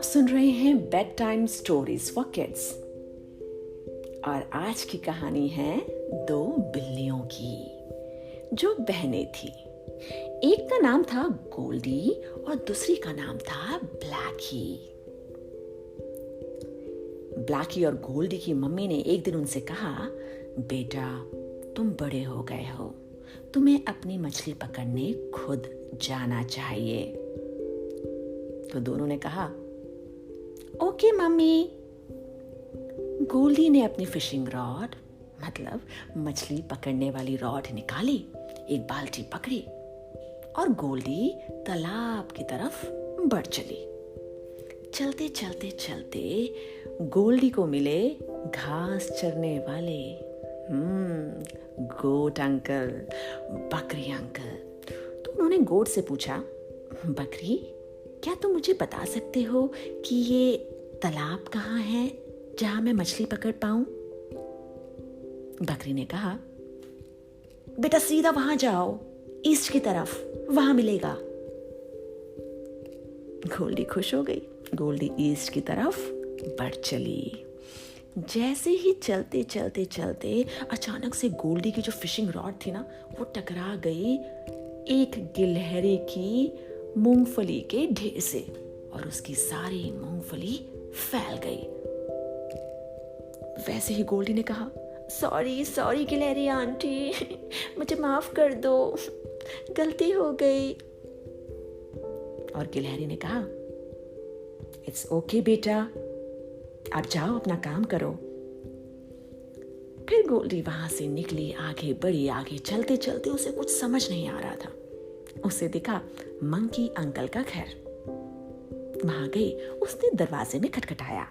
सुन रहे हैं bed time stories for kids और आज की कहानी है दो बिल्लियों की जो बहनें थी। एक का नाम था गोल्डी और दूसरी का नाम था ब्लैकी। ब्लैकी और गोल्डी की मम्मी ने एक दिन उनसे कहा, बेटा तुम बड़े हो गए हो, तुम्हें अपनी मछली पकड़ने खुद जाना चाहिए। तो दोनों ने कहा, ओके मम्मी। गोल्डी ने अपनी फिशिंग रॉड मतलब मछली पकड़ने वाली रॉड निकाली, एक बाल्टी पकड़ी और गोल्डी तालाब की तरफ बढ़ चली। चलते चलते चलते गोल्डी को मिले घास चरने वाले गोट अंकल, बकरी अंकल। तो उन्होंने गोट से पूछा, बकरी क्या तुम मुझे बता सकते हो कि ये तालाब कहाँ है जहां मैं मछली पकड़ पाऊं? बकरी ने कहा, बेटा सीधा वहां जाओ, ईस्ट की तरफ, वहां मिलेगा। गोल्डी खुश हो गई। गोल्डी ईस्ट की तरफ बढ़ चली। जैसे ही चलते चलते चलते अचानक से गोल्डी की जो फिशिंग रॉड थी ना, वो टकरा गई एक गिलहरी की मूंगफली के ढेर से और उसकी सारी मूंगफली फैल गई। वैसे ही गोल्डी ने कहा, सॉरी सॉरी गिलहरी आंटी, मुझे माफ कर दो, गलती हो गई। और गिलहरी ने कहा, इट्स ओके बेटा, आप जाओ अपना काम करो। फिर गोल्डी वहां से निकली, आगे बढ़ी। आगे चलते चलते उसे कुछ समझ नहीं आ रहा था। उसे दिखा मंकी अंकल का घर। वहां गई, उसने दरवाजे में खटखटाया।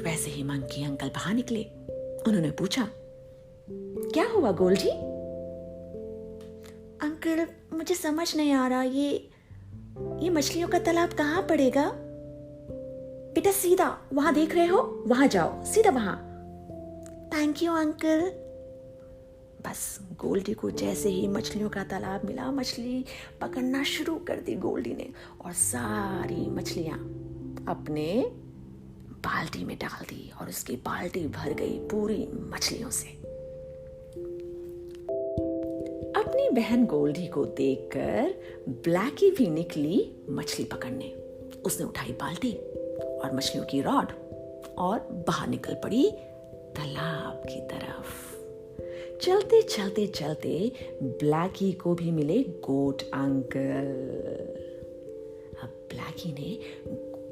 वैसे ही मंकी अंकल बाहर निकले। उन्होंने पूछा, क्या हुआ गोल्डी? अंकल मुझे समझ नहीं आ रहा, ये मछलियों का तालाब कहाँ पड़ेगा? बेटा सीधा वहां देख रहे हो, वहां जाओ, सीधा वहां। Thank you uncle. बस गोल्डी को जैसे ही मछलियों का तालाब मिला, मछली पकड़ना शुरू कर दी गोल्डी ने और सारी मछलियां अपने बाल्टी में डाल दी और उसकी बाल्टी भर गई पूरी मछलियों से। अपनी बहन गोल्डी को देखकर ब्लैकी भी निकली मछली पकड़ने। उसने उठाई बाल्टी और मछलियों की रॉड और बाहर निकल पड़ी तालाब की तरफ। चलते चलते चलते ब्लैकी को भी मिले गोट अंकल। अब ब्लैकी ने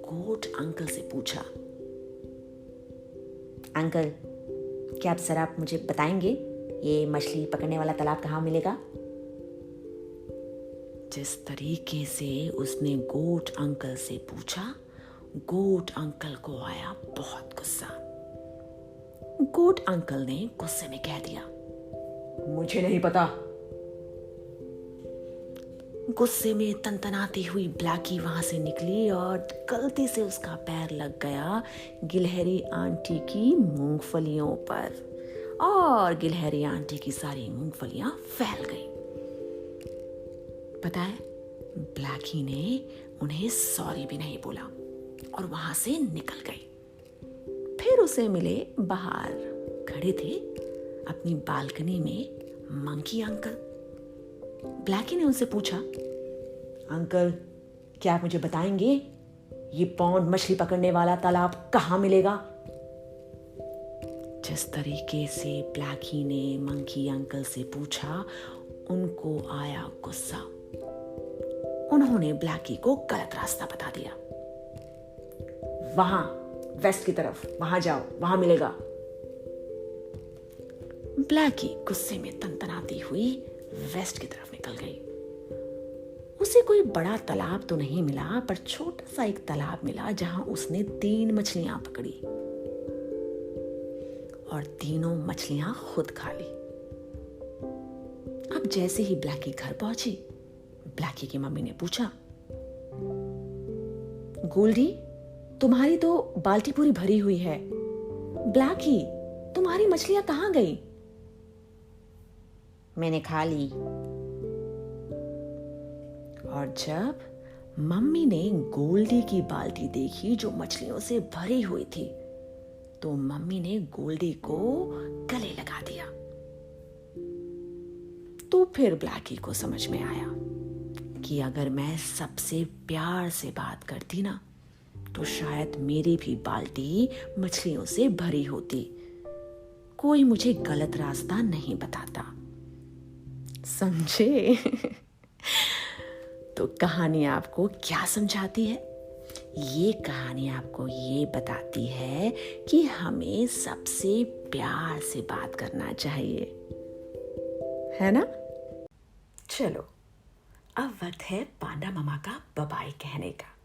गोट अंकल से पूछा, अंकल क्या आप मुझे बताएंगे ये मछली पकड़ने वाला तालाब कहाँ मिलेगा? जिस तरीके से उसने गोट अंकल से पूछा, गोट अंकल को आया बहुत गुस्सा। गोट अंकल ने गुस्से में कह दिया, मुझे नहीं पता। गुस्से में तनतनाती हुई ब्लैकी वहां से निकली और गलती से उसका पैर लग गया गिलहरी आंटी की मूंगफलियों पर और गिलहरी आंटी की सारी मूंगफलियां फैल गई। पता है, ब्लैकी ने उन्हें सॉरी भी नहीं बोला और वहां से निकल गई। फिर उसे मिले बाहर खड़े थे अपनी बालकनी में मंकी अंकल। ब्लैकी ने उनसे पूछा, अंकल क्या आप मुझे बताएंगे ये पौंड मछली पकड़ने वाला तालाब कहाँ मिलेगा? जिस तरीके से ब्लैकी ने मंकी अंकल से पूछा, उनको आया गुस्सा। उन्होंने ब्लैकी को गलत रास्ता बता दिया। वहां वेस्ट की तरफ, वहां जाओ, वहां मिलेगा। ब्लैकी गुस्से में तनतनाती हुई वेस्ट की तरफ निकल गई। उसे कोई बड़ा तालाब तो नहीं मिला, पर छोटा सा एक तालाब मिला जहां उसने 3 मछलियां पकड़ी और तीनों मछलियां खुद खा ली। अब जैसे ही ब्लैकी घर पहुंची, ब्लैकी की मम्मी ने पूछा, गोल्डी तुम्हारी तो बाल्टी पूरी भरी हुई है, ब्लैकी तुम्हारी मछलियां कहां गई? मैंने खा ली। और जब मम्मी ने गोल्डी की बाल्टी देखी जो मछलियों से भरी हुई थी, तो मम्मी ने गोल्डी को गले लगा दिया। तो फिर ब्लैकी को समझ में आया कि अगर मैं सबसे प्यार से बात करती ना, तो शायद मेरी भी बाल्टी मछलियों से भरी होती। कोई मुझे गलत रास्ता नहीं बताता। समझे? तो कहानी आपको क्या समझाती है? ये कहानी आपको ये बताती है कि हमें सबसे प्यार से बात करना चाहिए, है ना? चलो, अब वक्त है पांडा मामा का बाय बाय कहने का।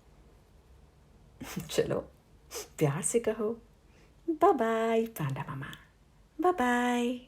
चलो, प्यार से कहो बाय बाय पांडा मामा, बाय बाय।